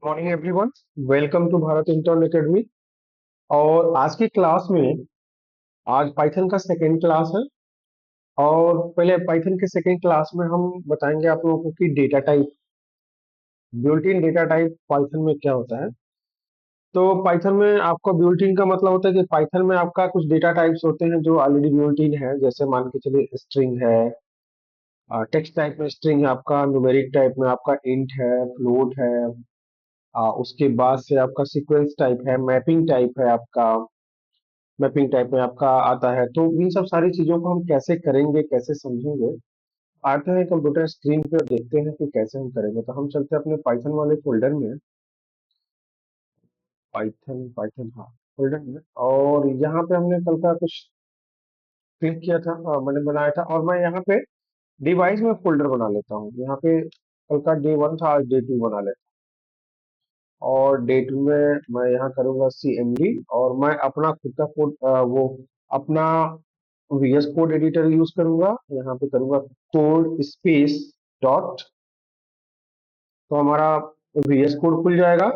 Morning everyone. Welcome to Bharat intern academy. और आज की क्लास में आज पाइथन का सेकेंड क्लास है। और पहले पाइथन के सेकेंड क्लास में हम बताएंगे आप लोगों को कि data type, built in data type Python में क्या होता है। तो पाइथन में आपका बिल्ट इन का मतलब होता है कि पाइथन में आपका कुछ डेटा टाइप्स होते हैं जो ऑलरेडी बिल्ट इन है। जैसे मान के चलिए स्ट्रिंग है, टेक्स्ट टाइप में स्ट्रिंग है आपका, न्यूमेरिक टाइप में आपका इंट है, फ्लोट है। उसके बाद से आपका सीक्वेंस टाइप है, मैपिंग टाइप है आपका, मैपिंग टाइप में आपका आता है। तो इन सब सारी चीजों को हम कैसे करेंगे, कैसे समझेंगे, आते हैं कंप्यूटर स्क्रीन पे और देखते हैं कि कैसे हम करेंगे। तो हम चलते हैं अपने पाइथन वाले फोल्डर में, पाइथन पाइथन हाँ, फोल्डर में। और यहाँ पे हमने कल का कुछ क्लिक किया था, मैंने बनाया था। और मैं यहाँ पे डिवाइस में फोल्डर बना लेता हूँ। यहाँ पे कल का डे वन था, आज डे टू बना लेता हूँ। और डे टू में मैं यहाँ करूंगा CMD, और मैं अपना खुद का कोड, वो अपना VS कोड एडिटर यूज करूंगा। यहाँ पे करूंगा कोड स्पेस डॉट, तो हमारा VS कोड खुल जाएगा।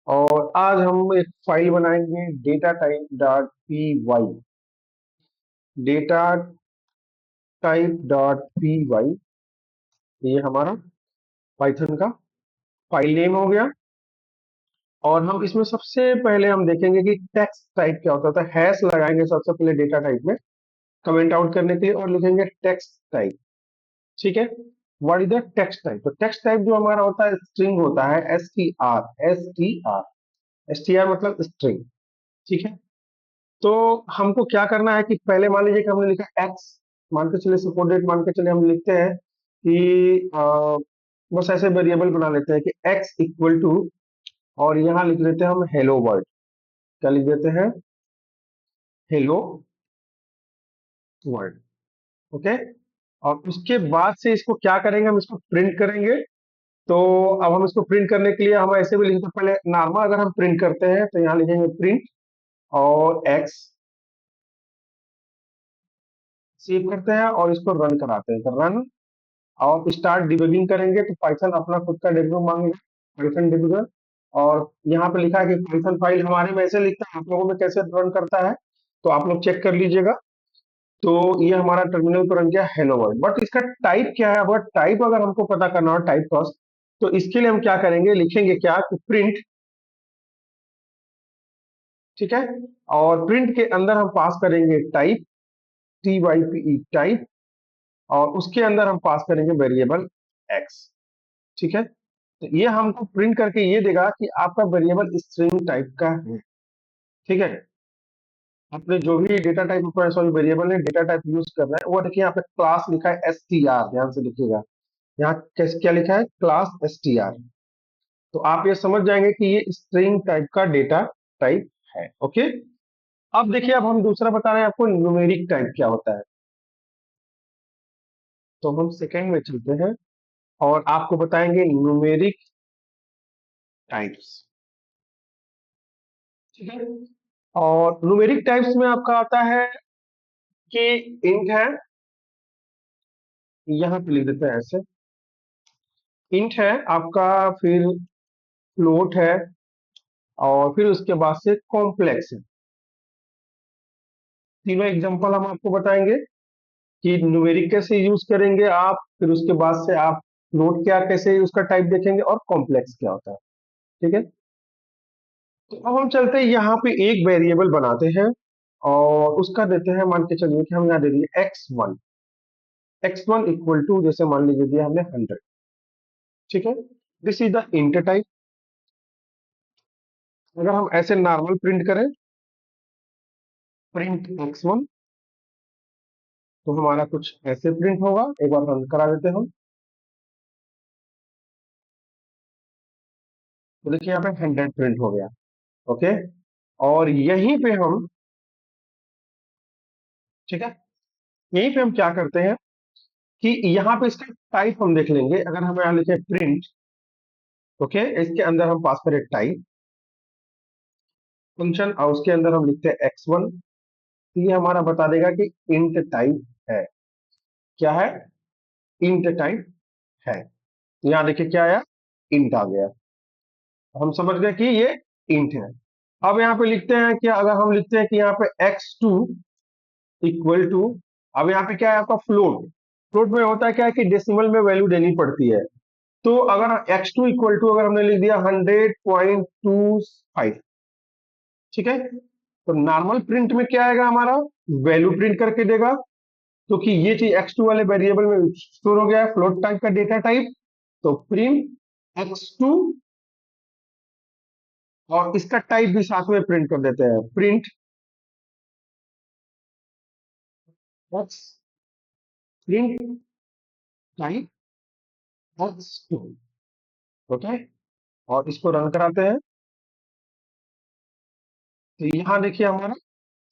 और आज हम एक फाइल बनाएंगे, data type dot py, data type dot py। ये हमारा पाइथन का फाइल नेम हो गया। और हम इसमें सबसे पहले हम देखेंगे कि टेक्स्ट टाइप क्या होता है। हैश लगाएंगे सबसे पहले डेटा टाइप में कमेंट आउट करने के लिए, और लिखेंगे टेक्स्ट टाइप। ठीक है, what is the text type. तो टेक्स्ट टाइप जो हमारा होता है स्ट्रिंग होता है, एस टी आर मतलब स्ट्रिंग। ठीक है। तो हमको क्या करना है कि पहले मान लीजिए कि हमने लिखा एक्स, मान के चलिए सपोज डेट मान के चलिए हम लिखते हैं कि बस ऐसे वेरिएबल बना लेते हैं कि एक्स इक्वल टू, और यहाँ लिख देते हैं हम हेलो वर्ल्ड। क्या लिख देते हैं? Hello world. ओके। और उसके बाद से इसको क्या करेंगे, हम इसको प्रिंट करेंगे। तो अब हम इसको प्रिंट करने के लिए हम ऐसे भी लिखते हैं, पहले नॉर्मल अगर हम प्रिंट करते हैं तो यहाँ लिखेंगे प्रिंट और एक्स, सेव करते हैं और इसको रन कराते हैं, तो रन। और स्टार्ट डिबगिंग करेंगे तो पाइथन अपना खुद का डिबगर मांगेगा, पाइथन डिबगर। और यहाँ पे लिखा है कि पाइथन फाइल हमारे में ऐसे लिखता है, आप लोगों में कैसे रन करता है तो आप लोग चेक कर लीजिएगा। तो ये हमारा टर्मिनल पर रन गया हेलो वर्ल्ड। बट इसका टाइप क्या है? अगर टाइप अगर हमको पता करना हो, टाइप फर्स्ट, तो इसके लिए हम क्या करेंगे, लिखेंगे क्या कि प्रिंट। ठीक है। और प्रिंट के अंदर हम पास करेंगे टाइप, TYPE टाइप। और उसके अंदर हम पास करेंगे वेरिएबल एक्स। ठीक है। तो ये हमको प्रिंट करके ये देगा कि आपका वेरिएबल स्ट्रिंग टाइप का है। ठीक है। आपने जो भी डेटा टाइप, सॉरी वेरिएबल ने डेटा टाइप यूज कर रहा है, वो देखिए यहाँ पे क्लास लिखा है STR, ध्यान से लिखिएगा। यहाँ कैसे क्या लिखा है? Class STR। तो आप ये समझ जाएंगे कि ये स्ट्रिंग टाइप का डेटा टाइप है। ओके। अब देखिए, अब हम दूसरा बता रहे हैं आपको न्यूमेरिक टाइप क्या होता है। तो हम सेकंड में चलते हैं और आपको बताएंगे न्यूमेरिक टाइप्स। ठीक है। और न्यूमेरिक टाइप्स में आपका आता है कि इंट है, यहाँ पे लिख देते हैं ऐसे, इंट है आपका, फिर फ्लोट है, और फिर उसके बाद से कॉम्प्लेक्स है। तीनों एग्जांपल हम आपको बताएंगे कि न्यूमेरिक कैसे यूज करेंगे आप, फिर उसके बाद से आप फ्लोट क्या कैसे उसका टाइप देखेंगे, और कॉम्प्लेक्स क्या होता है। ठीक है। तो अब हम चलते हैं यहाँ पे एक वेरिएबल बनाते हैं और उसका देते हैं, मान के चलिए कि हम यहाँ दे दिए x1। x1 इक्वल टू, जैसे मान लीजिए दिया हमने 100। ठीक है। This is the int type. अगर हम ऐसे नॉर्मल प्रिंट करें, प्रिंट x1, तो हमारा कुछ ऐसे प्रिंट होगा। एक बार रन करा देते हैं हम। तो देखिए यहाँ पे 100 प्रिंट हो गया। ओके। और यहीं पे हम, ठीक है, यहीं पे हम क्या करते हैं कि यहाँ पे इसका टाइप हम देख लेंगे। अगर हम यहाँ लिखे प्रिंट, ओके, इसके अंदर हम पास करें टाइप फंक्शन, और उसके अंदर हम लिखते हैं x1। तो ये हमारा बता देगा कि इंट टाइप है। क्या है? इंट टाइप है। यहाँ देखिए क्या आया, इंट आ गया। हम समझ गए कि ये इंट है। अब यहाँ पे लिखते हैं कि अगर हम लिखते हैं कि यहाँ पे x2 इक्वल टू, अब यहाँ पे क्या है आपका फ्लोट। फ्लोट में होता है क्या है कि डेसिमल में वैल्यू देनी पड़ती है। तो अगर x2 इक्वल टू अगर हमने लिख दिया 100.25, ठीक है, तो नॉर्मल प्रिंट में क्या आएगा हमारा, वैल्यू प्रिंट करके देगा, क्योंकि ये चीज x2 वाले वेरिएबल में स्टोर हो गया है, फ्लोट टाइप का डेटा टाइप। तो प्रिंट x2, और इसका टाइप भी साथ में प्रिंट कर देते हैं, print x, print type x2। Okay, और इसको रन कराते हैं। तो यहाँ देखिए हमारा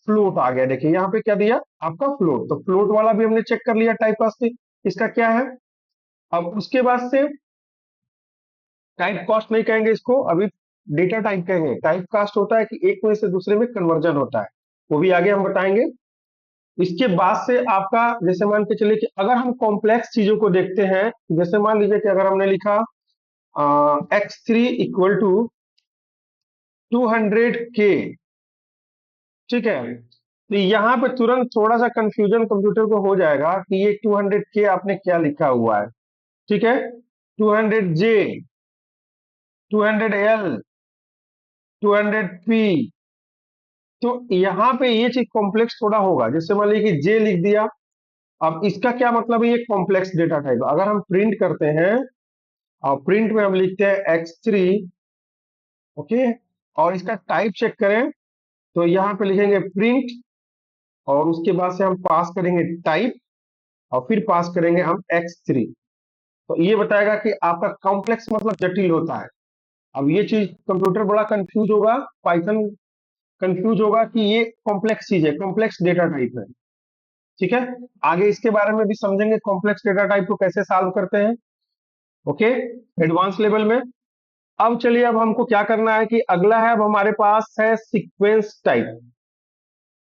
फ्लोट आ गया। देखिए यहाँ पे क्या दिया आपका फ्लोट, तो फ्लोट वाला भी हमने चेक कर लिया टाइप कास्ट इसका क्या है। अब उसके बाद से टाइप कास्ट नहीं कहेंगे इसको, अभी डेटा टाइप कहेंगे। टाइप कास्ट होता है कि एक में से दूसरे में कन्वर्जन होता है, वो भी आगे हम बताएंगे। इसके बाद से आपका, जैसे मान के चलिए कि अगर हम कॉम्प्लेक्स चीजों को देखते हैं, जैसे मान लीजिए कि अगर हमने लिखा x3 इक्वल टू 200k, ठीक है, तो यहाँ पे तुरंत थोड़ा सा कंफ्यूजन कंप्यूटर को हो जाएगा कि ये 200k आपने क्या लिखा हुआ है, ठीक है, 200J, 200L, 200P। तो यहाँ पे ये चीज कॉम्प्लेक्स थोड़ा होगा। जैसे मान लीजिए कि जे लिख दिया, अब इसका क्या मतलब है, ये कॉम्प्लेक्स डेटा टाइप। अगर हम प्रिंट करते हैं और प्रिंट में हम लिखते हैं x3, ओके, और इसका टाइप चेक करें, तो यहाँ पे लिखेंगे प्रिंट, और उसके बाद से हम पास करेंगे टाइप, और फिर पास करेंगे हम x3। तो ये बताएगा कि आपका कॉम्प्लेक्स मतलब जटिल होता है। अब ये चीज कंप्यूटर बड़ा कंफ्यूज होगा, पाइथन कंफ्यूज होगा कि ये कॉम्प्लेक्स चीज है, कॉम्प्लेक्स डेटा टाइप है, ठीक है। आगे इसके बारे में भी समझेंगे, कॉम्प्लेक्स डेटा टाइप को कैसे सॉल्व करते हैं, ओके, एडवांस लेवल में। अब चलिए, अब हमको क्या करना है कि अगला है, अब हमारे पास है सीक्वेंस टाइप।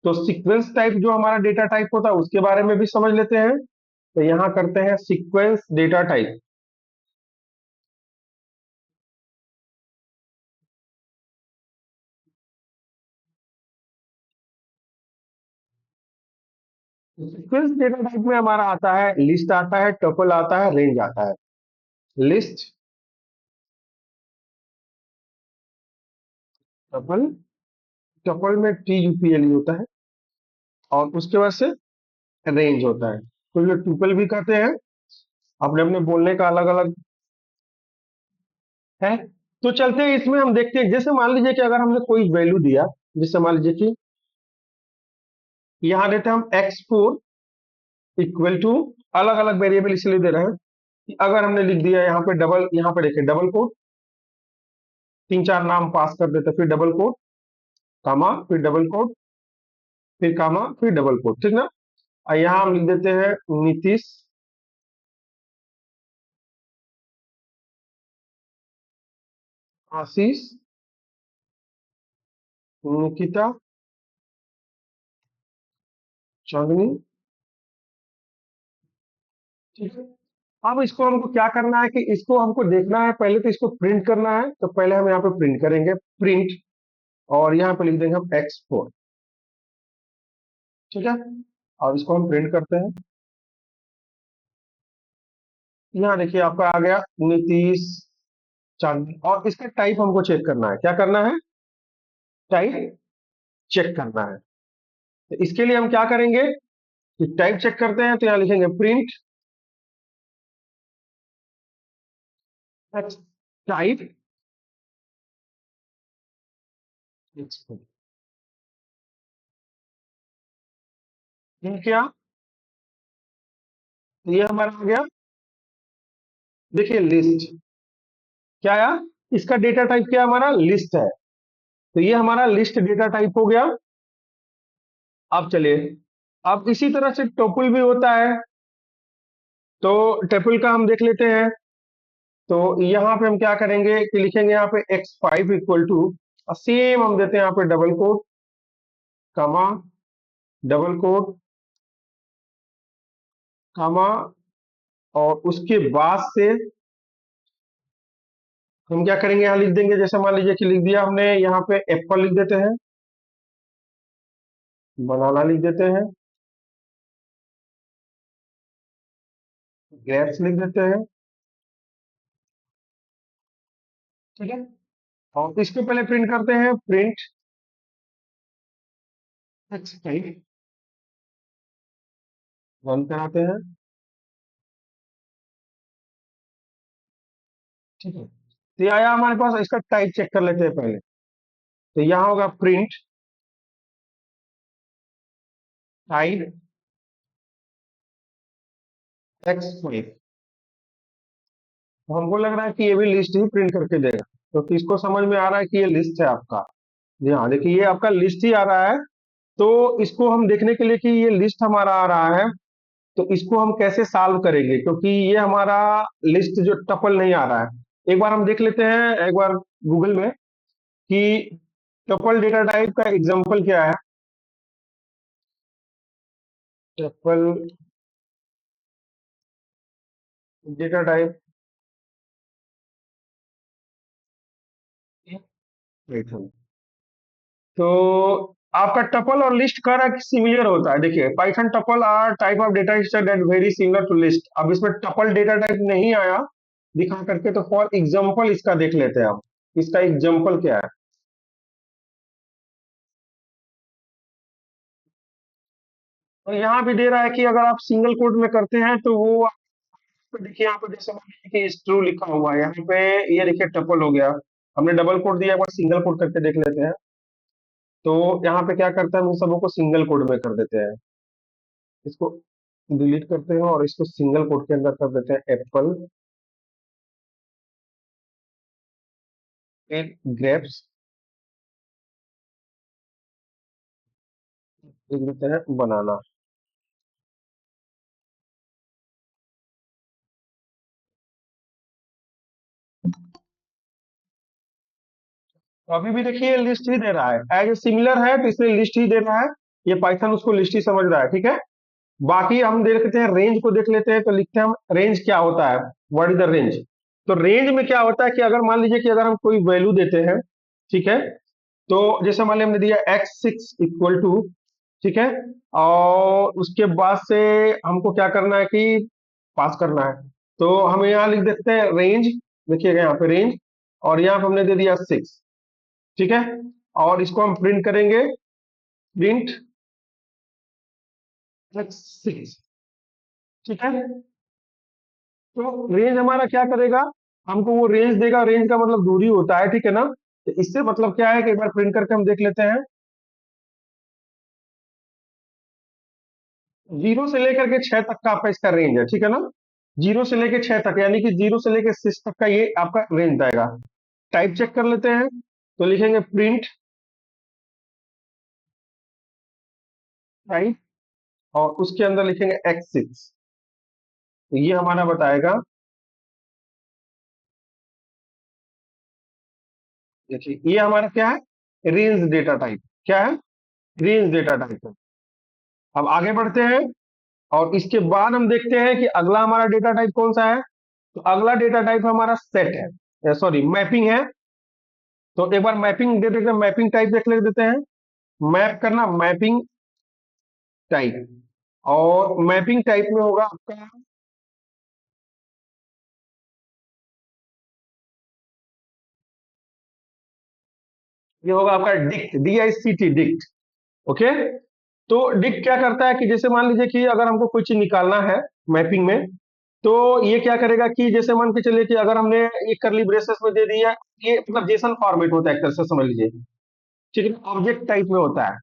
तो सीक्वेंस टाइप जो हमारा डेटा टाइप होता है उसके बारे में भी समझ लेते हैं। तो यहाँ करते हैं sequence data type. Sequence data type में हमारा आता है लिस्ट, आता है टपल, आता है रेंज, आता है। लिस्ट, टपल, टपल में TUPL होता है, और उसके बाद से रेंज होता है। तो जो ट्यूपल भी कहते हैं, अपने अपने बोलने का अलग अलग है। तो चलते हैं इसमें, हम देखते हैं। जैसे मान लीजिए कि अगर हमने कोई वैल्यू दिया, जैसे मान लीजिए कि यहाँ देते हैं हम x4 इक्वल टू, अलग अलग वेरिएबल इसलिए दे रहे हैं कि अगर हमने लिख दिया यहाँ पे डबल, यहाँ पे देखिए डबल कोट, तीन चार नाम पास कर देते, फिर डबल कोट, कामा, फिर डबल कोट, फिर कामा, फिर डबल कोट, ठीक ना। और यहाँ हम लिख देते हैं नीतीश, आशीष, निकिता, चांदनी, ठीक है। अब इसको हमको क्या करना है कि इसको हमको देखना है, पहले तो इसको प्रिंट करना है। तो पहले हम यहाँ पे प्रिंट करेंगे, प्रिंट, और यहाँ पे लिख देंगे हम x4, ठीक है। और इसको हम प्रिंट करते हैं। यहाँ देखिए आपका आ गया नीतीश, चांदनी, और इसका टाइप हमको चेक करना है। क्या करना है, टाइप चेक करना है। तो इसके लिए हम क्या करेंगे कि टाइप चेक करते हैं, तो यहाँ लिखेंगे प्रिंट टाइप, क्या, तो ये हमारा आ गया, देखिए लिस्ट, क्या आया, इसका डेटा टाइप क्या हमारा लिस्ट है। तो ये हमारा लिस्ट डेटा टाइप हो गया। अब चलिए, अब इसी तरह से टोपल भी होता है। तो टेपल का हम देख लेते हैं। तो यहाँ पे हम क्या करेंगे कि लिखेंगे यहाँ पे x5 इक्वल टू, सेम हम देते हैं यहाँ पे डबल कोट, कमा, डबल कोट, कमा, और उसके बाद से हम क्या करेंगे, यहाँ लिख देंगे, जैसे मान लीजिए कि लिख दिया हमने, यहाँ पे एप्पल लिख देते हैं, बनाना लिख देते हैं, ग्रेप्स लिख देते हैं। ठीक है, और इसको पहले प्रिंट करते हैं, प्रिंट एक्स5, रन कराते हैं। ठीक है, तो ये आया हमारे पास, इसका टाइप चेक कर लेते हैं पहले। तो यहाँ होगा प्रिंट टाइप एक्स5। तो हमको लग रहा है कि ये भी लिस्ट ही प्रिंट करके देगा, तो किसको समझ में आ रहा है कि ये लिस्ट है आपका? जी हाँ, देखिए ये आपका लिस्ट ही आ रहा है। तो इसको हम देखने के लिए कि ये लिस्ट हमारा आ रहा है, तो इसको हम कैसे सॉल्व करेंगे, क्योंकि ये हमारा लिस्ट जो टपल नहीं आ रहा है। एक बार हम देख लेते हैं एक बार गूगल में कि टपल डेटा टाइप का एग्जांपल क्या है। टपल डेटा टाइप, तो आपका टपल और लिस्ट का सिमिलर होता है। देखिए Python tuple are type of data structure that very similar to list. अब इसमें टपल डेटा टाइप नहीं आया दिखा करके, तो फॉर एग्जांपल इसका देख लेते हैं। अब इसका एग्जांपल क्या है, तो यहाँ भी दे रहा है कि अगर आप सिंगल कोड में करते हैं तो वो आपको देखिए यहाँ पे जैसे मान लीजिए कि ट्रू लिखा हुआ है यहाँ पे, ये देखिए टपल हो गया। हमने डबल कोड दिया, एक बार सिंगल कोड करके देख लेते हैं। तो यहाँ पे क्या करता है, हम इन सबों को सिंगल कोड में कर देते हैं। इसको डिलीट करते हैं और इसको सिंगल कोट के अंदर कर देते हैं, एप्पल, फिर ग्रेप्स, लिख देते हैं बनाना। तो अभी भी देखिए लिस्ट ही दे रहा है, एज ए सिमिलर है तो इसमें लिस्ट ही दे रहा है। ये पाइथन उसको लिस्ट ही समझ रहा है। ठीक है, बाकी हम देख लेते हैं, रेंज को देख लेते हैं। तो लिखते हैं हम रेंज क्या होता है, व्हाट इज द रेंज। तो रेंज में क्या होता है कि अगर मान लीजिए कि अगर हम कोई वैल्यू देते हैं, ठीक है, तो जैसे मान लीजिए हमने दिया x6 = ठीक है, और उसके बाद से हमको क्या करना है कि पास करना है। तो हम यहाँ लिख देते हैं रेंज, देखिएगा यहाँ पे रेंज, और यहाँ पे हमने दे दिया 6। ठीक है, और इसको हम प्रिंट करेंगे, प्रिंट x6। ठीक है, तो रेंज हमारा क्या करेगा, हमको वो रेंज देगा। रेंज का मतलब दूरी होता है, ठीक है ना। तो इससे मतलब क्या है कि एक बार प्रिंट करके हम देख लेते हैं। 0 से लेकर के 6 तक का आपका इसका रेंज है, ठीक है ना। 0 से लेकर 6 तक, यानी कि 0 से लेकर 6 तक का ये आपका रेंज आएगा। टाइप चेक कर लेते हैं, तो लिखेंगे प्रिंट टाइप, और उसके अंदर लिखेंगे x6। तो ये हमारा बताएगा, देखिए ये हमारा क्या है, रेंज डेटा टाइप। क्या है, रेंज डेटा टाइप है। अब आगे बढ़ते हैं, और इसके बाद हम देखते हैं कि अगला हमारा डेटा टाइप कौन सा है। तो अगला डेटा टाइप हमारा सेट है, सॉरी मैपिंग है। तो एक बार मैपिंग दे देते हैं, मैपिंग टाइप देख ले देते हैं। मैप करना, मैपिंग टाइप, और मैपिंग टाइप में होगा आपका, ये होगा आपका डिक्ट, DICT, डिक्ट। ओके, तो डिक्ट क्या करता है कि जैसे मान लीजिए कि अगर हमको कोई चीज निकालना है मैपिंग में, तो ये क्या करेगा कि जैसे मान के चलिए कि अगर हमने ये करली ब्रेसेस में दे दिया, ये मतलब जेसन फॉर्मेट होता है एक तरह से समझ लीजिए। ठीक है, ऑब्जेक्ट टाइप में होता है।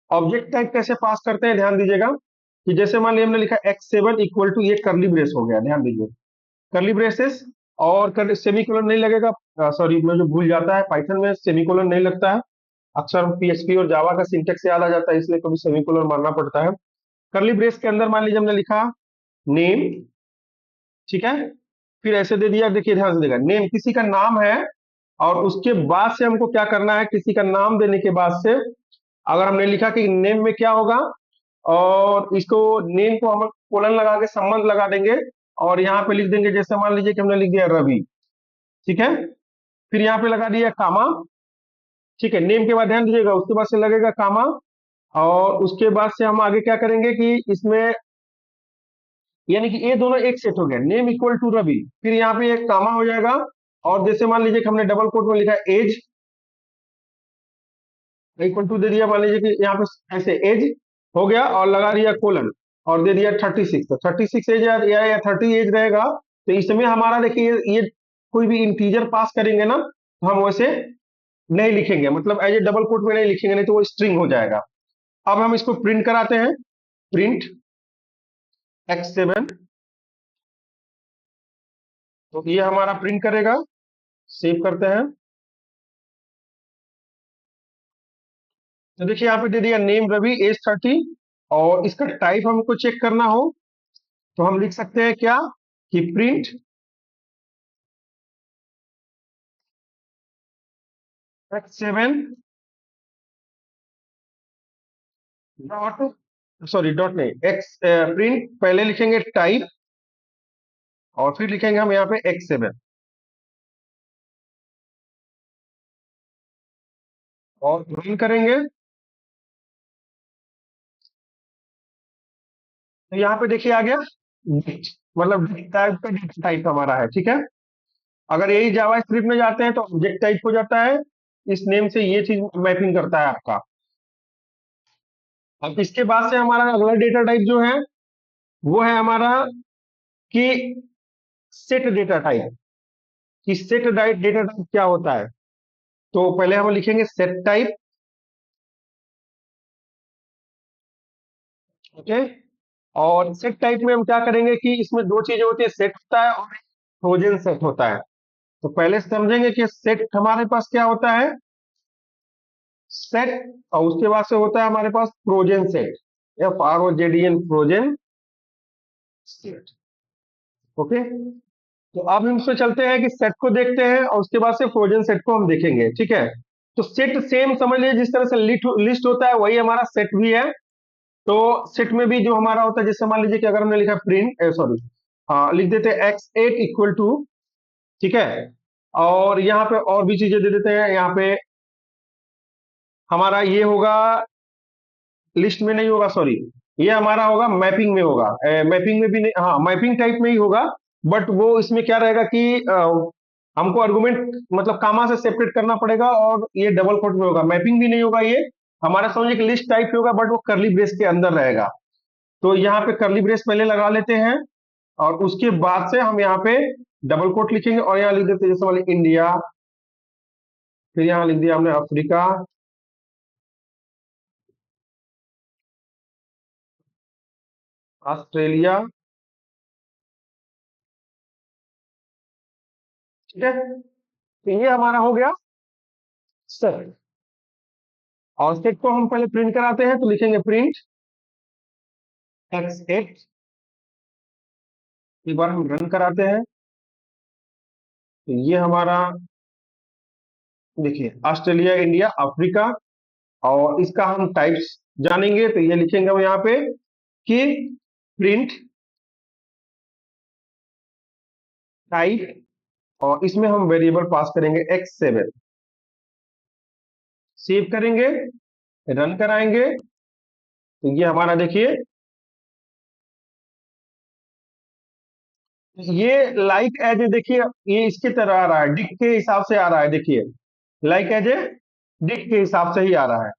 ऑब्जेक्ट टाइप कैसे पास करते हैं, ध्यान दीजिएगा कि जैसे मान लिया हमने लिखा x7 = ये करली ब्रेस हो गया, ध्यान दीजिए, करली ब्रेसेस, और कर सेमीकोलन नहीं लगेगा। सॉरी, मैं जो भूल जाता है, पाइथन में सेमीकोलन नहीं लगता है। अक्सर PHP और जावा का सिंटेक्स याद आ जाता है, इसलिए कभी सेमीकोलन मारना पड़ता है। करली ब्रेस के अंदर मान लीजिए हमने लिखा नेम, ठीक है, फिर ऐसे दे दिया। देखिए ध्यान से देखा, नेम किसी का नाम है, और उसके बाद से हमको क्या करना है, किसी का नाम देने के बाद से अगर हमने लिखा कि नेम में क्या होगा, और इसको नेम को हम कोलन लगा के संबंध लगा देंगे, और यहाँ पे लिख देंगे, जैसे मान लीजिए कि हमने लिख दिया रवि। ठीक है, फिर यहाँ पे लगा दिया कामा, ठीक है, नेम के बाद ध्यान दीजिएगा, उसके बाद से लगेगा कामा, और उसके बाद से हम आगे क्या करेंगे कि इसमें, यानी कि ये दोनों एक सेट हो गया, नेम इक्वल टू रवि, फिर यहाँ पे एक कामा हो जाएगा, और जैसे मान लीजिए कि हमने डबल कोट में लिखा एज इक्वल टू दे दिया, मान लीजिए कि यहाँ पे ऐसे एज हो गया और लगा दिया कोलन, और दे दिया 36, तो 36 एज या 30 एज रहेगा। तो इसमें हमारा देखिए ये कोई भी इंटीजर पास करेंगे ना, तो हम वैसे नहीं लिखेंगे, मतलब एज ए डबल कोट में नहीं लिखेंगे, नहीं तो वो स्ट्रिंग हो जाएगा। अब हम इसको प्रिंट कराते हैं, प्रिंट x7, तो ये हमारा प्रिंट करेगा, सेव करते हैं। तो देखिए यहाँ पे दे दिया नेम रवि एज 30, और इसका टाइप हमको चेक करना हो तो हम लिख सकते हैं क्या, कि print x7 dot, sorry dot नहीं, एक्स प्रिंट पहले लिखेंगे टाइप, और फिर लिखेंगे हम यहाँ पे x7, और रन करेंगे। तो यहाँ पे देखिए आ गया डिक्ट, मतलब डिक्ट टाइप का डिक्ट टाइप हमारा है, ठीक है। अगर यही जावा स्क्रिप्ट में जाते हैं तो ऑब्जेक्ट टाइप हो जाता है, इस नेम से ये चीज मैपिंग करता है आपका। अब इसके बाद से हमारा अगला डेटा टाइप जो है वो है हमारा कि सेट डेटा टाइप, कि सेट डेटा टाइप क्या होता है। तो पहले हम लिखेंगे सेट टाइप, ओके। और सेट टाइप में हम क्या करेंगे कि इसमें दो चीजें होती है, सेट होता है और ट्रोजन सेट होता है। तो पहले समझेंगे कि सेट हमारे पास क्या होता है, सेट, और उसके बाद से होता है हमारे पास Trojan set, FROJEN Trojan set, okay. तो अब हम इसमें चलते हैं कि सेट को देखते हैं, और उसके बाद से फ्रोजन सेट को हम देखेंगे, ठीक है। तो सेट सेम समझ लीजिए, जिस तरह से लिस्ट होता है वही हमारा सेट भी है। तो सेट में भी जो हमारा होता है, जैसे मान लीजिए कि अगर हमने लिखा प्रिंट, सॉरी, लिख देते हैं x8 इक्वल टू, ठीक है, और यहाँ पे और भी चीजें दे देते हैं, यहाँ पे हमारा ये होगा, लिस्ट में नहीं होगा, सॉरी, ये हमारा होगा मैपिंग में होगा, मैपिंग में भी नहीं, हाँ मैपिंग टाइप में ही होगा, बट वो इसमें क्या रहेगा कि हमको आर्गुमेंट मतलब कामा से सेपरेट करना पड़ेगा, और ये डबल कोट में होगा, मैपिंग भी नहीं होगा, ये हमारा समझिए कि लिस्ट टाइप होगा, बट वो करली ब्रेस के अंदर रहेगा। तो यहाँ पे करली ब्रेस पहले लगा लेते हैं, और उसके बाद से हम यहाँ पे डबल कोट लिखेंगे, और यहाँ लिख देते हैं जैसे वाले इंडिया, फिर यहाँ लिख दिया हमने अफ्रीका, ऑस्ट्रेलिया, ठीक है। तो ये हमारा हो गया सेट, और सेट को हम पहले प्रिंट कराते हैं, तो लिखेंगे प्रिंट x8, एक बार हम रन कराते हैं, तो ये हमारा देखिए ऑस्ट्रेलिया, इंडिया, अफ्रीका, और इसका हम टाइप्स जानेंगे, तो ये लिखेंगे हम यहाँ पे कि प्रिंट टाइप, और इसमें हम वेरिएबल पास करेंगे x7, सेव करेंगे, रन कराएंगे, तो ये हमारा देखिए, ये लाइक एज ए, देखिए ये इसके तरह आ रहा है, डिक के हिसाब से आ रहा है, देखिए लाइक एज ए डिक के हिसाब से ही आ रहा है।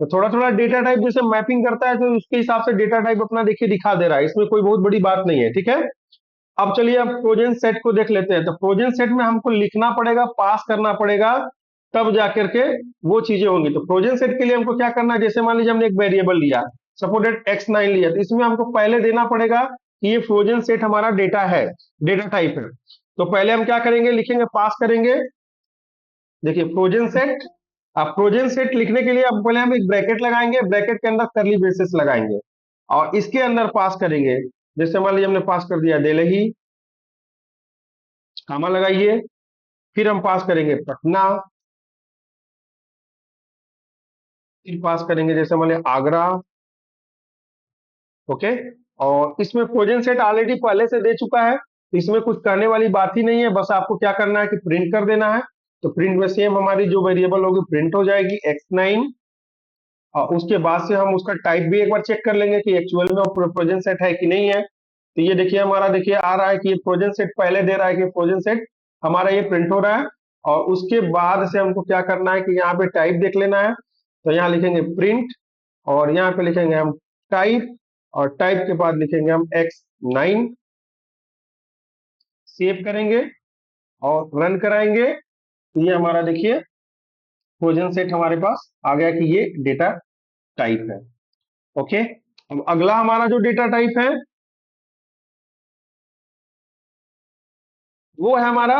तो थोड़ा थोड़ा डेटा टाइप जैसे मैपिंग करता है, तो उसके हिसाब से डेटा टाइप अपना देखिए दिखा दे रहा है, इसमें कोई बहुत बड़ी बात नहीं है, ठीक है। अब चलिए अब प्रोजन सेट को देख लेते हैं। तो प्रोजन सेट में हमको लिखना पड़ेगा, पास करना पड़ेगा, तब जाकर के वो चीजें होंगी। तो प्रोजन सेट के लिए हमको क्या करना है, जैसे मान लीजिए हमने एक वेरिएबल लिया, सपोर्टेड x9 लिया, तो इसमें हमको पहले देना पड़ेगा कि ये फ्रोजन सेट हमारा डेटा है, डेटा टाइप है। तो पहले हम क्या करेंगे, लिखेंगे, पास करेंगे, देखिए फ्रोजन सेट। अब फ्रोजन सेट लिखने के लिए अब पहले हम एक ब्रैकेट लगाएंगे, ब्रैकेट के अंदर करली ब्रेसेस लगाएंगे, और इसके अंदर पास करेंगे, जैसे मान लीजिए हमने पास कर दिया दिल्ली, कामा लगाइए, फिर हम पास करेंगे पटना, फिर पास करेंगे जैसे मान लीजिए आगरा, ओके। और इसमें फ्रोजन सेट ऑलरेडी पहले से दे चुका है, तो इसमें कुछ करने वाली बात ही नहीं है, बस आपको क्या करना है कि प्रिंट कर देना है। तो प्रिंट में सेम हमारी जो वेरिएबल होगी प्रिंट हो जाएगी x9। और उसके बाद से हम उसका टाइप भी एक बार चेक कर लेंगे कि एक्चुअल में प्रोजन सेट है कि नहीं है। तो ये देखिए हमारा देखिए आ रहा है कि ये प्रोजन सेट पहले दे रहा है कि प्रोजन सेट हमारा ये प्रिंट हो रहा है। और उसके बाद से हमको क्या करना है कि यहाँ पे टाइप देख लेना है। तो यहाँ लिखेंगे प्रिंट और यहाँ पे लिखेंगे हम टाइप और टाइप के बाद लिखेंगे हम x9। सेव करेंगे और रन कराएंगे तो ये हमारा देखिए प्रोजन सेट हमारे पास आ गया कि ये डेटा टाइप है। ओके, अब अगला हमारा जो डेटा टाइप है वो है हमारा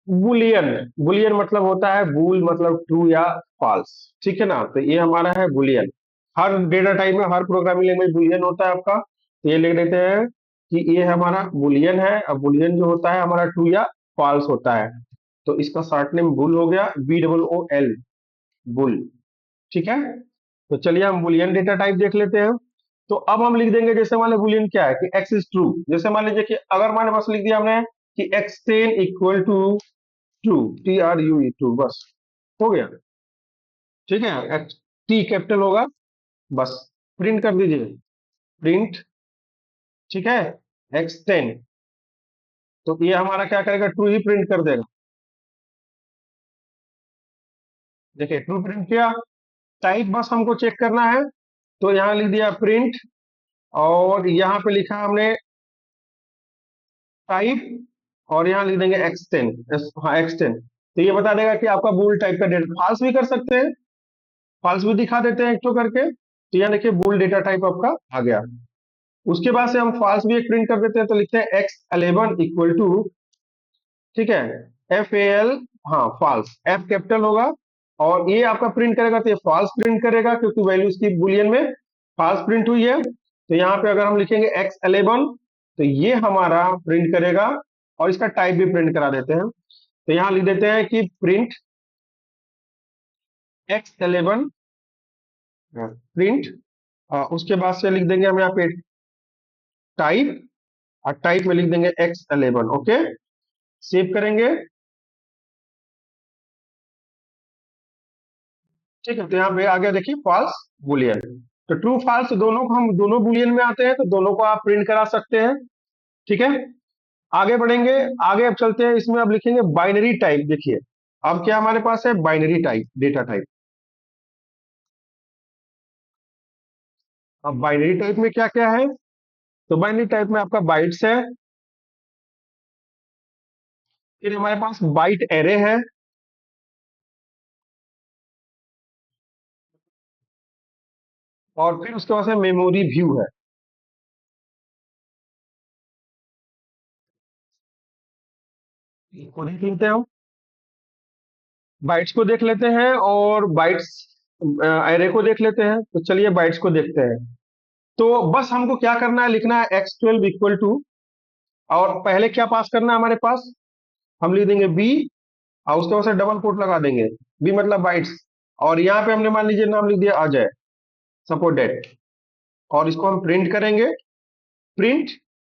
बुलियन। बुलियन मतलब होता है बूल मतलब ट्रू या फॉल्स, ठीक है ना। तो ये हमारा है बुलियन। हर डेटा टाइप में हर प्रोग्रामिंग लैंग्वेज बुलियन होता है आपका। तो ये लिख देते हैं कि ये हमारा बुलियन है। अब बुलियन जो होता है हमारा ट्रू या फॉल्स होता है। तो इसका शॉर्ट नेम बुल हो गया, BOOL, बुल। ठीक है, तो चलिए हम बुलियन डेटा टाइप देख लेते हैं। तो अब हम लिख देंगे जैसे मान लो बुलियन क्या है कि x इज ट्रू। जैसे मान लीजिए कि अगर मान बस लिख दिया हमने कि x10 equal to true, TRUE, true, बस हो गया। ठीक है, एक्स टी कैपिटल होगा, बस प्रिंट कर दीजिए, प्रिंट। ठीक है, x10। तो ये हमारा क्या करेगा, ट्रू ही प्रिंट कर देगा। देखिए ट्रू प्रिंट किया। टाइप बस हमको चेक करना है। तो यहाँ लिख दिया प्रिंट और यहाँ पे लिखा हमने टाइप और यहाँ लिख देंगे x10। हाँ x10। तो ये बता देगा कि आपका बूल टाइप का डेटा फॉल्स भी कर सकते हैं, फॉल्स भी दिखा देते हैं एक तो करके। तो यहाँ देखिए बूल डेटा टाइप आपका आ गया। उसके बाद से हम फॉल्स भी एक प्रिंट कर देते हैं। तो लिखते हैं x11 इक्वल टू, ठीक है, FAL, हाँ फॉल्स, F कैपिटल होगा। और ये आपका प्रिंट करेगा तो ये फॉल्स प्रिंट करेगा क्योंकि वैल्यू इसकी बुलियन में फॉल्स प्रिंट हुई है। तो यहाँ पे अगर हम लिखेंगे x11 तो ये हमारा प्रिंट करेगा और इसका टाइप भी प्रिंट करा देते हैं। तो यहाँ लिख देते हैं कि प्रिंट x11 प्रिंट। उसके बाद से लिख देंगे हम यहाँ पे टाइप और टाइप में लिख देंगे x11। ओके, सेव करेंगे। ठीक है, तो यहाँ पे आ गया देखिए फॉल्स बुलियन। तो ट्रू फॉल्स दोनों को हम दोनों बुलियन में आते हैं तो दोनों को आप प्रिंट करा सकते हैं। ठीक है, आगे बढ़ेंगे। आगे अब चलते हैं, इसमें अब लिखेंगे बाइनरी टाइप। देखिए अब क्या हमारे पास है, बाइनरी टाइप डेटा टाइप। अब बाइनरी टाइप में क्या क्या है, तो बाइनरी टाइप में आपका बाइट्स है, फिर हमारे पास बाइट एरे है, और फिर उसके बाद से मेमोरी व्यू है। इसको देख लेते हैं हम, बाइट्स को देख लेते हैं और बाइट्स एरे को देख लेते हैं। तो चलिए बाइट्स को देखते हैं। तो बस हमको क्या करना है, लिखना है x12 इक्वल टू, और पहले क्या पास करना है हमारे पास, हम लिख देंगे b और उसके बाद से डबल कोट लगा देंगे, b मतलब बाइट्स। और यहाँ पे हमने मान लीजिए नाम लिख दिया अजय, सपोज डेट। और इसको हम प्रिंट करेंगे, प्रिंट,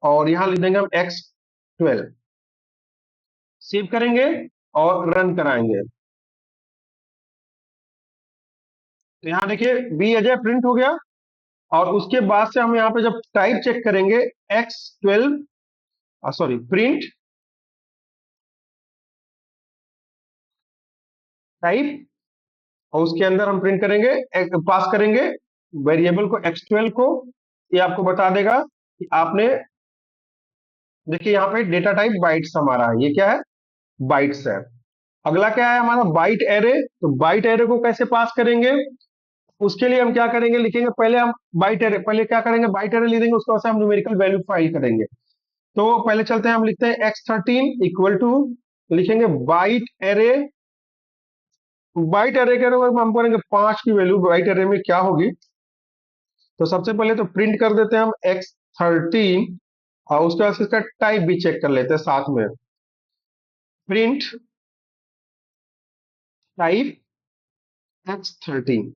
और यहाँ लिख देंगे हम x12। सेव करेंगे और रन कराएंगे। तो यहाँ देखिए बी अजय प्रिंट हो गया। और उसके बाद से हम यहाँ पे जब टाइप चेक करेंगे x12, सॉरी प्रिंट टाइप, और उसके अंदर हम प्रिंट करेंगे, पास करेंगे वेरिएबल को x12 को। ये आपको बता देगा कि आपने, देखिए यहाँ पे डेटा टाइप बाइट्स हमारा है, ये क्या है, बाइट्स है। अगला क्या है हमारा, बाइट एरे। तो बाइट एरे को कैसे पास करेंगे, उसके लिए हम क्या करेंगे, लिखेंगे पहले हम बाइट एरे, पहले क्या करेंगे बाइट एरे लिख देंगे, उसके बाद से हम न्यूमेरिकल वैल्यू फाइल करेंगे। तो पहले चलते हैं, हम लिखते हैं x13 इक्वल टू, लिखेंगे बाइट एरे। बाइट एरे के अंदर हम करेंगे 5 की वैल्यू बाइट एरे में क्या होगी। तो सबसे पहले तो प्रिंट कर देते हैं हम x13, और उसके बाद इसका टाइप भी चेक कर लेते हैं साथ में, print type x13।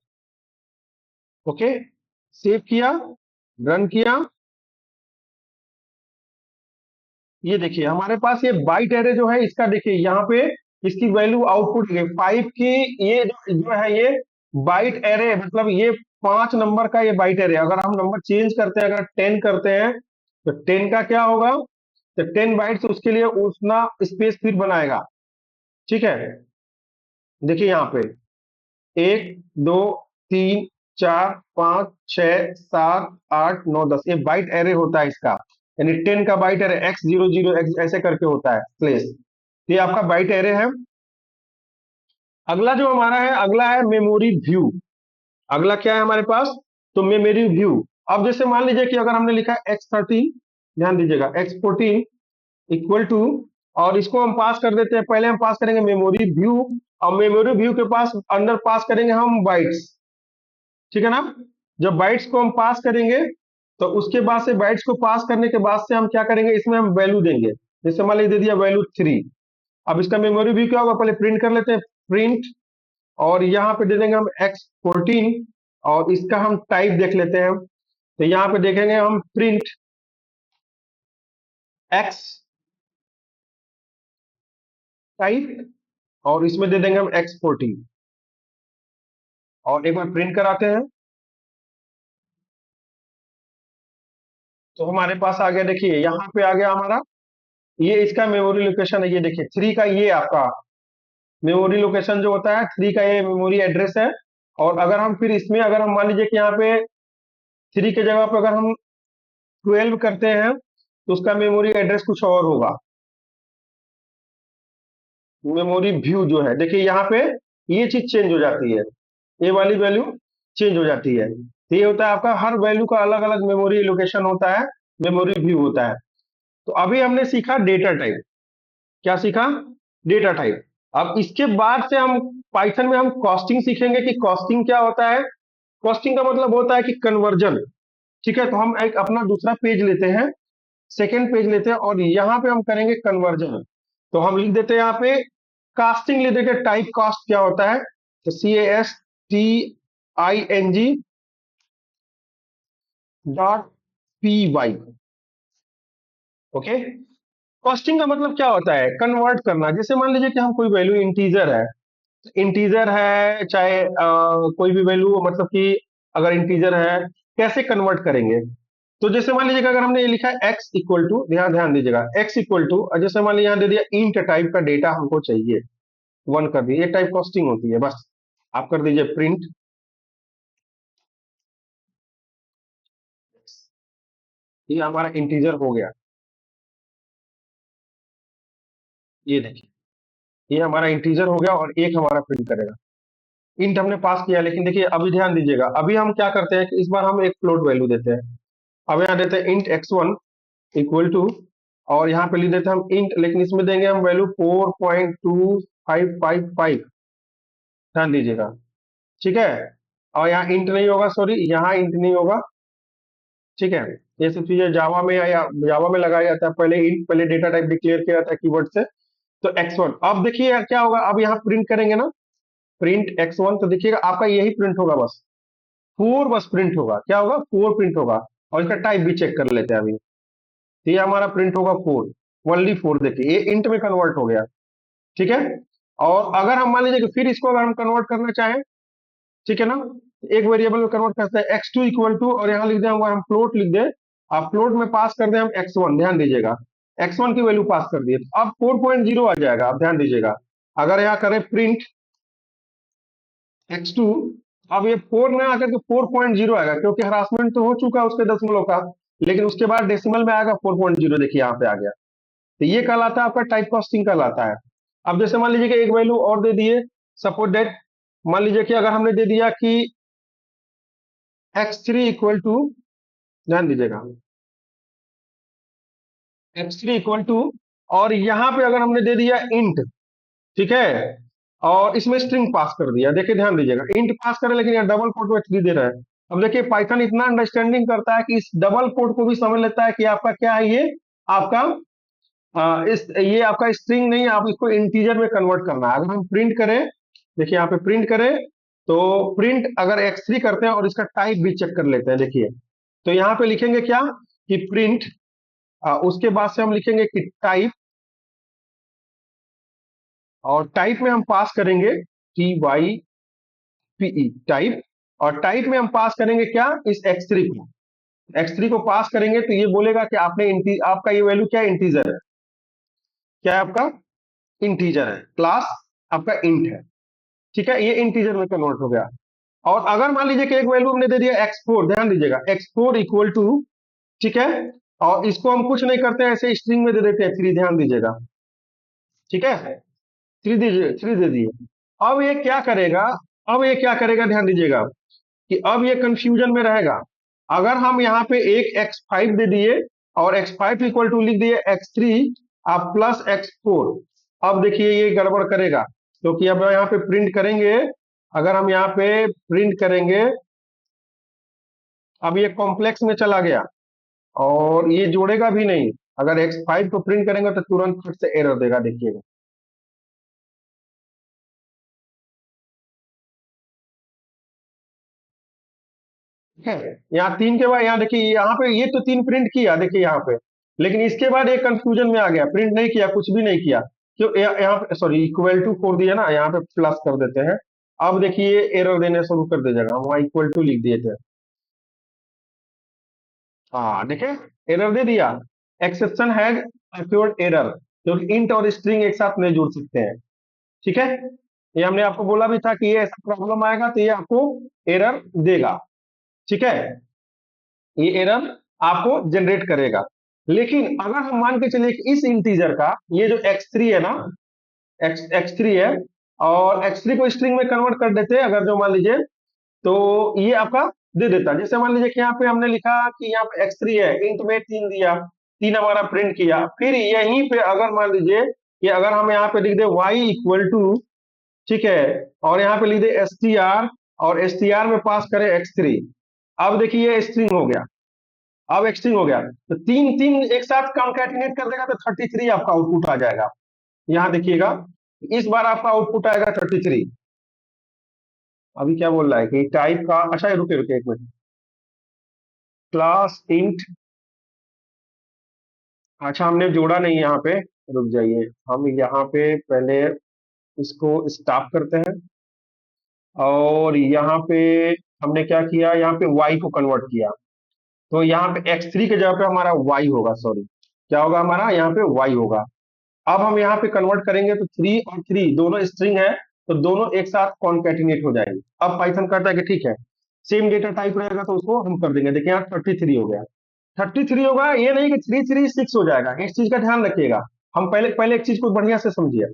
Okay, save किया, रन किया। ये देखिए हमारे पास ये बाइट एरे जो है इसका, देखिए यहाँ पे इसकी वैल्यू आउटपुट ये 5 की, ये जो है ये बाइट एरे, मतलब ये 5 नंबर का ये बाइट एरे। अगर हम नंबर चेंज करते हैं, अगर 10 करते हैं तो 10 का क्या होगा, तो 10 बाइट्स उसके लिए उतना स्पेस फिर बनाएगा। ठीक है, देखिए यहाँ पे 1 2 3 4 5 6 7 8 9 10, ये बाइट एरे होता है इसका। यानी 10 का बाइट एरे X00 X ऐसे करके होता है प्लेस। ये आपका बाइट एरे है। अगला जो हमारा है, अगला है मेमोरी व्यू। अगला क्या है हमारे पास, तो मेमोरी व्यू। अब जैसे मान लीजिए कि अगर हमने लिखा है X13, ध्यान दीजिएगा X14 इक्वल टू, और इसको हम पास कर देते हैं, पहले हम पास करेंगे मेमोरी व्यू, और मेमोरी व्यू के पास अंदर पास करेंगे हम बाइट्स। ठीक है ना, जब बाइट्स को हम पास करेंगे तो उसके बाद से बाइट्स को पास करने के बाद से हम क्या करेंगे, इसमें हम वैल्यू देंगे। जैसे मान लीजिए दे दिया वैल्यू 3। अब इसका मेमोरी व्यू क्या होगा, पहले प्रिंट कर लेते हैं, प्रिंट, और यहाँ पे दे देंगे हम X14, और इसका हम टाइप देख लेते हैं। तो यहाँ पे देखेंगे हम प्रिंट X टाइप, और इसमें दे देंगे हम X14, और एक बार प्रिंट कराते हैं तो हमारे पास आ गया। देखिए यहाँ पे आ गया हमारा, ये इसका मेमोरी लोकेशन है। ये देखिए 3 का ये आपका मेमोरी लोकेशन जो होता है, 3 का ये मेमोरी एड्रेस है। और अगर हम फिर इसमें, अगर हम मान लीजिए कि यहाँ पे 3 के जगह पे अगर हम 12 करते हैं तो उसका मेमोरी एड्रेस कुछ और होगा। मेमोरी व्यू जो है, देखिए यहाँ पे ये चीज चेंज हो जाती है, ये वाली वैल्यू चेंज हो जाती है। तो ये होता है आपका, हर वैल्यू का अलग अलग मेमोरी लोकेशन होता है, मेमोरी व्यू होता है। तो अभी हमने सीखा डेटा टाइप। क्या सीखा, डेटा टाइप। अब इसके बाद से हम पाइथन में हम कॉस्टिंग सीखेंगे कि कॉस्टिंग क्या होता है। कॉस्टिंग का मतलब होता है कि कन्वर्जन। ठीक है, तो हम एक अपना दूसरा पेज लेते हैं, सेकेंड पेज लेते हैं, और यहाँ पे हम करेंगे कन्वर्जन। तो हम लिख देते हैं यहाँ पे कास्टिंग, लिख देंगे टाइप कास्ट क्या होता है, तो CASTING dot PY। Okay, costing का मतलब क्या होता है, कन्वर्ट करना। जैसे मान लीजिए कि हम कोई वैल्यू इंटीजर है, इंटीजर है चाहे कोई भी वैल्यू, मतलब कि अगर इंटीजर है कैसे कन्वर्ट करेंगे। तो जैसे मान लीजिए कि अगर हमने ये लिखा है x इक्वल टू, ध्यान ध्यान दीजिएगा, x इक्वल टू, जैसे मान लीजिए यहाँ दे दिया इंट टाइप का डेटा हमको चाहिए, 1 कर दिया, ये टाइप कॉस्टिंग होती है। बस आप कर दीजिए प्रिंट, ये हमारा इंटीजर हो गया। ये देखिए, ये हमारा इंटीजर हो गया, और एक हमारा प्रिंट करेगा। इंट हमने पास किया, लेकिन देखिए अभी ध्यान दीजिएगा, अभी हम क्या करते हैं कि इस बार हम एक फ्लोट वैल्यू देते हैं। अब यहाँ देते हैं इंट x1 इक्वल टू, और यहाँ पे लिख देते हैं हम इंट, लेकिन इसमें देंगे हम वैल्यू 4.2555। ध्यान दीजिएगा, ठीक है। और यहाँ इंट नहीं होगा, सॉरी, यहाँ इंट नहीं होगा। ठीक है, ये सब चीजें जावा में या जावा में लगाया जाता है, पहले इंट, पहले डेटा टाइप डिक्लेयर किया जाता है कीवर्ड से। तो x1, अब देखिए यार क्या होगा, अब यहाँ प्रिंट करेंगे ना, प्रिंट x1, तो देखिएगा आपका यही प्रिंट होगा, बस 4 बस प्रिंट होगा। क्या होगा, 4 प्रिंट होगा। और इसका टाइप भी चेक कर लेते हैं अभी। तो ये हमारा प्रिंट होगा 4, ओनली 4। देखिए ये इंट में कन्वर्ट हो गया। ठीक है, और अगर हम मान लीजिए कि फिर इसको अगर हम कन्वर्ट करना चाहें, ठीक है ना, एक वेरिएबल में कन्वर्ट करते हैं x2 इक्वल टू, और यहाँ लिख दें हम फ्लोट लिख दें, आप फ्लोट में पास कर दें हम x1। ध्यान दीजिएगा, x1 की वैल्यू पास कर दिए, तो अब 4.0 आ जाएगा। आप ध्यान दीजिएगा, अगर यहाँ करें प्रिंट x2, अब ये 4 में आकर के 4.0 आएगा, क्योंकि हरासमेंट तो हो चुका है उसके दशमलव का, लेकिन उसके बाद डेसिमल में आएगा 4.0। देखिए यहाँ पे आ गया। तो ये कहलाता है आपका टाइप कास्टिंग कहलाता है। अब जैसे मान लीजिए कि एक वैल्यू और दे दिए, सपोज दैट, मान लीजिए कि अगर हमने दे दिया कि x3 इक्वल टू, ध्यान दीजिएगा, x3 इक्वल टू, और यहाँ पे अगर हमने दे दिया इंट, ठीक है, और इसमें स्ट्रिंग पास कर दिया। देखिए ध्यान दीजिएगा, इंट पास करे, लेकिन यहाँ डबल कोट में 3 दे रहा है। अब देखिए पाइथन इतना अंडरस्टैंडिंग करता है कि इस डबल कोट को भी समझ लेता है कि आपका क्या है, ये आपका इस ये आपका स्ट्रिंग नहीं, आप इसको इंटीजर में कन्वर्ट करना है। अगर हम प्रिंट करें, देखिए यहाँ पे प्रिंट करें, तो प्रिंट अगर x3 करते हैं और इसका टाइप भी चेक कर लेते हैं। देखिए, तो यहाँ पे लिखेंगे क्या, कि प्रिंट, उसके बाद से हम लिखेंगे कि टाइप, और टाइप में हम पास करेंगे TYPE टाइप। और टाइप में हम पास करेंगे क्या, इस x3 को। x3 को पास करेंगे तो ये बोलेगा कि आपका ये वैल्यू क्या इंटीजर है, क्या है आपका इंटीजर है, क्लास आपका इंट है। ठीक है, ये इंटीजर में कन्वर्ट हो गया। और अगर मान लीजिए कि एक वैल्यू हमने दे दिया x4, ध्यान दीजिएगा x4 इक्वल टू, ठीक है, और इसको हम कुछ नहीं करते हैं, ऐसे स्ट्रिंग में दे देते हैं 3, ध्यान दीजिएगा। ठीक है, 3 दीजिए, 3 दे दिए। अब ये क्या करेगा, अब ये क्या करेगा, ध्यान दीजिएगा कि अब ये कंफ्यूजन में रहेगा। अगर हम यहाँ पे एक x5 दे दिए और x5 इक्वल टू लिख दिए x3 आप प्लस x4, अब देखिए ये गड़बड़ करेगा, क्योंकि अब यहाँ पे प्रिंट करेंगे, अगर हम यहाँ पे प्रिंट करेंगे, अब ये कॉम्प्लेक्स में चला गया और ये जोड़ेगा भी नहीं। अगर x5 को प्रिंट करेंगे तो तुरंत फिर से एरर देगा, देखिएगा। ठीक है, यहाँ 3 के बाद यहाँ देखिए, यहाँ पे ये तो 3 प्रिंट किया, देखिए यहाँ पे, लेकिन इसके बाद एक कंफ्यूजन में आ गया, प्रिंट नहीं किया, कुछ भी नहीं किया। क्यों, यहाँ पे सॉरी इक्वल टू 4 दिया ना, यहाँ पे प्लस कर देते हैं। अब देखिए एरर देने शुरू कर दीजिएगा, हम वहाँ इक्वल टू लिख दिए थे। हाँ देखिए, एरर दे दिया, एक्सेप्शन हैज अक्योर्ड एरर, क्योंकि इंट और स्ट्रिंग एक साथ नहीं जुड़ सकते हैं। ठीक है, ये हमने आपको बोला भी था कि ये ऐसा प्रॉब्लम आएगा तो ये आपको एरर देगा। ठीक है, ये एरर आपको जनरेट करेगा। लेकिन अगर हम मान के चलिए कि इस इंटीजर का ये जो x3 है ना, x3 है, और x3 को स्ट्रिंग में कन्वर्ट कर देते हैं, अगर जो मान लीजिए, तो ये आपका दे देता। जैसे मान लीजिए कि यहाँ पे हमने लिखा कि यहाँ पे x3 है, इंट में 3 दिया, 3 हमारा प्रिंट किया, फिर यहीं पे अगर मान लीजिए कि अगर हम यहाँ पे लिख दे y इक्वल टू, ठीक है, और यहाँ पे लिख दे str, और str में पास करें x3, अब देखिए ये स्ट्रिंग हो गया, अब एक्सट्रीम हो गया, तो तीन तीन एक साथ कॉन्कैटिनेट कर देगा तो 33 आपका आउटपुट आ जाएगा। यहां देखिएगा, इस बार आपका आउटपुट आएगा 33। अभी क्या बोल रहा है कि टाइप का, अच्छा रुके रुके एक मिनट, क्लास इंट, अच्छा हमने जोड़ा नहीं यहाँ पे, रुक जाइए, हम यहाँ पे पहले इसको स्टॉप करते हैं। और यहाँ पे हमने क्या किया, यहाँ पे y को कन्वर्ट किया, तो यहाँ पे x3 के जगह पे हमारा y होगा, सॉरी क्या होगा हमारा, यहाँ पे y होगा। अब हम यहाँ पे कन्वर्ट करेंगे तो 3 और 3 दोनों स्ट्रिंग है, तो दोनों एक साथ कॉन्केटिनेट हो जाएंगे। अब पाइथन कहता है कि ठीक है, सेम डेटा टाइप रहेगा तो उसको हम कर देंगे। देखिए यहाँ 33 हो गया, 33 होगा, ये नहीं कि 336 हो जाएगा, इस चीज का ध्यान रखिएगा। हम पहले पहले एक चीज को बढ़िया से समझिए,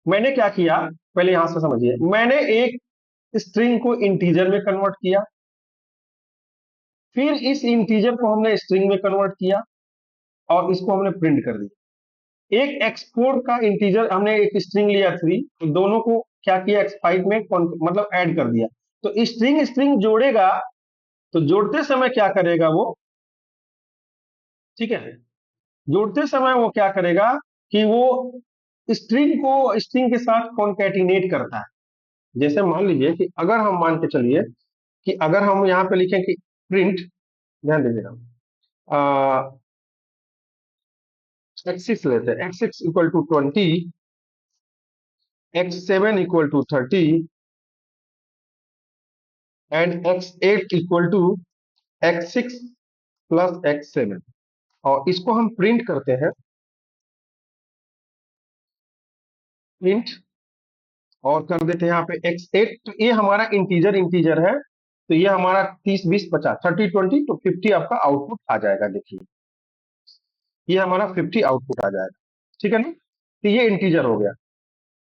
मैंने क्या किया, पहले यहां से समझिए, मैंने एक स्ट्रिंग को इंटीजर में कन्वर्ट किया, फिर इस इंटीजर को हमने स्ट्रिंग में कन्वर्ट किया, और इसको हमने प्रिंट कर दिया। एक एक्सपोर्ट का इंटीजर, हमने एक स्ट्रिंग लिया 3, दोनों को क्या किया, x5 में मतलब ऐड कर दिया। तो स्ट्रिंग स्ट्रिंग जोड़ेगा, तो जोड़ते समय क्या करेगा वो, ठीक है, जोड़ते समय वो क्या करेगा कि वो स्ट्रिंग को स्ट्रिंग के साथ कॉन्कैटिनेट करता है। जैसे मान लीजिए कि अगर हम मान के चलिए कि अगर हम यहाँ पे लिखें कि प्रिंट, ध्यान दीजिएगा, x6 लेते हैं, x6 equal to 20, x7 equal to 30 and x8 equal to x6 plus x7, और इसको हम प्रिंट करते हैं, प्रिंट, और कर देते हैं यहाँ पे x8, तो ये हमारा इंटीजर इंटीजर है, तो ये हमारा 30 20 50 30 20 तो 50 आपका आउटपुट आ जाएगा। देखिए ये हमारा 50 आउटपुट आ जाएगा, ठीक है ना, तो ये इंटीजर हो गया।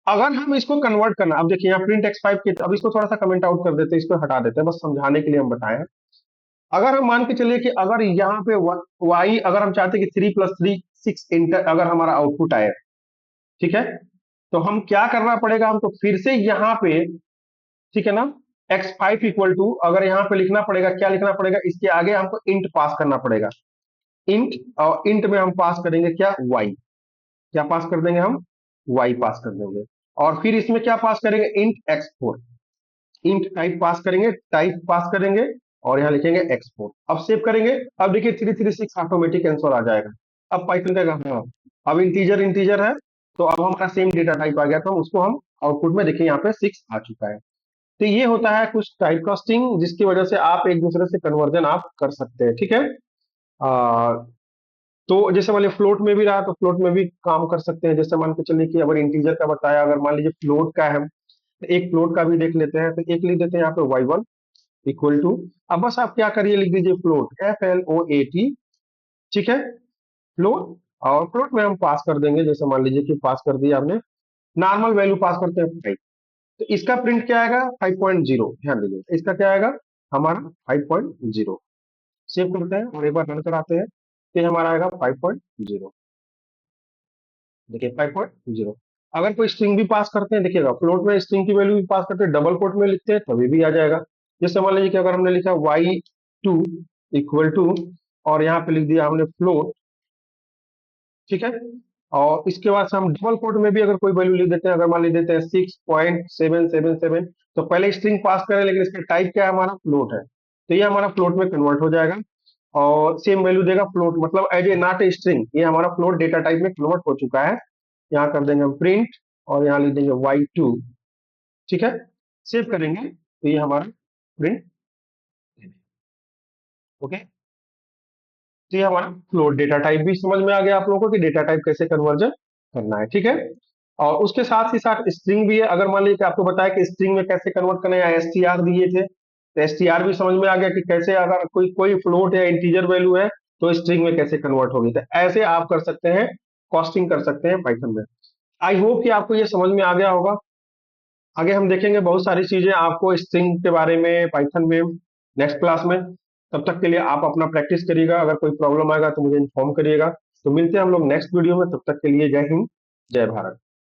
अगर हम इसको कन्वर्ट करना, अब देखिए यहाँ प्रिंट x5 के, अब इसको थोड़ा सा कमेंट आउट कर देते हैं, इसको हटा देते हैं, बस समझाने के लिए हम बताए हैं। अगर हम मान के चलिए कि अगर यहाँ पे y, अगर हम चाहते हैं कि 3 प्लस 3 6 इंटर अगर हमारा आउटपुट आए, ठीक है, तो हम क्या करना पड़ेगा, हमको फिर से यहाँ पे, ठीक है ना, x5 इक्वल टू, अगर यहाँ पे लिखना पड़ेगा, क्या लिखना पड़ेगा, इसके आगे हमको इंट पास करना पड़ेगा, इंट, और इंट में हम पास करेंगे क्या, y, क्या पास कर देंगे हम, y पास कर देंगे, और फिर इसमें क्या पास करेंगे, इंट x4, इंट टाइप पास करेंगे, टाइप पास करेंगे, और यहाँ लिखेंगे एक्सपोर्ट। अब सेव करेंगे, अब देखिए 336 ऑटोमेटिक आंसर आ जाएगा। अब पाइथन कहेगा हाँ, अब इंटीजर इंटीजर है, तो अब हमारा सेम डेटा टाइप आ गया, तो उसको हम आउटपुट में देखिए यहाँ पे 6 आ चुका है। तो ये होता है कुछ टाइप कास्टिंग, जिसकी वजह से आप एक दूसरे से कन्वर्जन आप कर सकते हैं, ठीक है। आ, तो जैसे मान लीजिए फ्लोट में भी रहा, तो फ्लोट में भी काम कर सकते हैं। जैसे मान के चलिए कि अगर इंटीजर का बताया, अगर मान लीजिए फ्लोट का है, तो एक फ्लोट का भी देख लेते हैं। तो एक लिख देते हैं यहाँ पे y1 इक्वल टू, अब बस आप क्या करिए, लिख दीजिए फ्लोट FLOAT, ठीक है, फ्लोट। और फ्लोट में हम पास कर देंगे, जैसे मान लीजिए कि पास कर दिया हमने, नॉर्मल वैल्यू पास करते हैं 5। तो इसका प्रिंट क्या आएगा, 5.0, ध्यान दीजिए इसका क्या आएगा, हमारा 5.0। सेव करते हैं और एक बार रन कराते हैं, तो ये हमारा आएगा 5.0। देखिए 5.0। अगर कोई स्ट्रिंग भी पास करते हैं, देखिएगा फ्लोट में स्ट्रिंग की वैल्यू भी पास करते हैं, डबल कोट में लिखते हैं तभी भी आ जाएगा। जैसे मान लीजिए कि अगर हमने लिखा y2 इक्वल टू, और यहाँ पे लिख दिया हमने फ्लोट, ठीक है, और इसके बाद से हम डबल कोट में भी अगर कोई वैल्यू लिख देते हैं, अगर मान लीजिए देते हैं 6.777, तो पहले स्ट्रिंग पास करें, लेकिन इसका टाइप क्या है, हमारा फ्लोट है, तो ये हमारा फ्लोट में कन्वर्ट हो जाएगा और सेम वैल्यू देगा फ्लोट, मतलब as a not a string, ये हमारा फ्लोट डेटा टाइप में कन्वर्ट हो चुका है। यहाँ कर देंगे हम प्रिंट, और यहाँ लिख देंगे y2, ठीक है, सेव करेंगे तो ये हमारा प्रिंट, ओके। तो ये हमारा फ्लोट डेटा टाइप भी समझ में आ गया आप लोगों को कि डेटा टाइप कैसे कन्वर्जन करना है, ठीक है। और उसके साथ ही साथ स्ट्रिंग भी है। अगर मान लीजिए कि आपको बताया कि स्ट्रिंग में कैसे कन्वर्ट करना है, या एसटीआर दिए थे, तो एसटीआर भी समझ में आ गया कि कैसे, अगर कोई कोई फ्लोट या इंटीजर वैल्यू है तो स्ट्रिंग में कैसे कन्वर्ट होगी। तो ऐसे आप कर सकते हैं, कॉस्टिंग कर सकते हैं पाइथन में। आई होप कि आपको ये समझ में आ गया होगा। आगे हम देखेंगे बहुत सारी चीजें आपको स्ट्रिंग के बारे में पाइथन में नेक्स्ट क्लास में। तब तक के लिए आप अपना प्रैक्टिस करिएगा, अगर कोई प्रॉब्लम आएगा तो मुझे इन्फॉर्म करिएगा। तो मिलते हैं हम लोग नेक्स्ट वीडियो में, तब तक के लिए जय हिंद, जय भारत।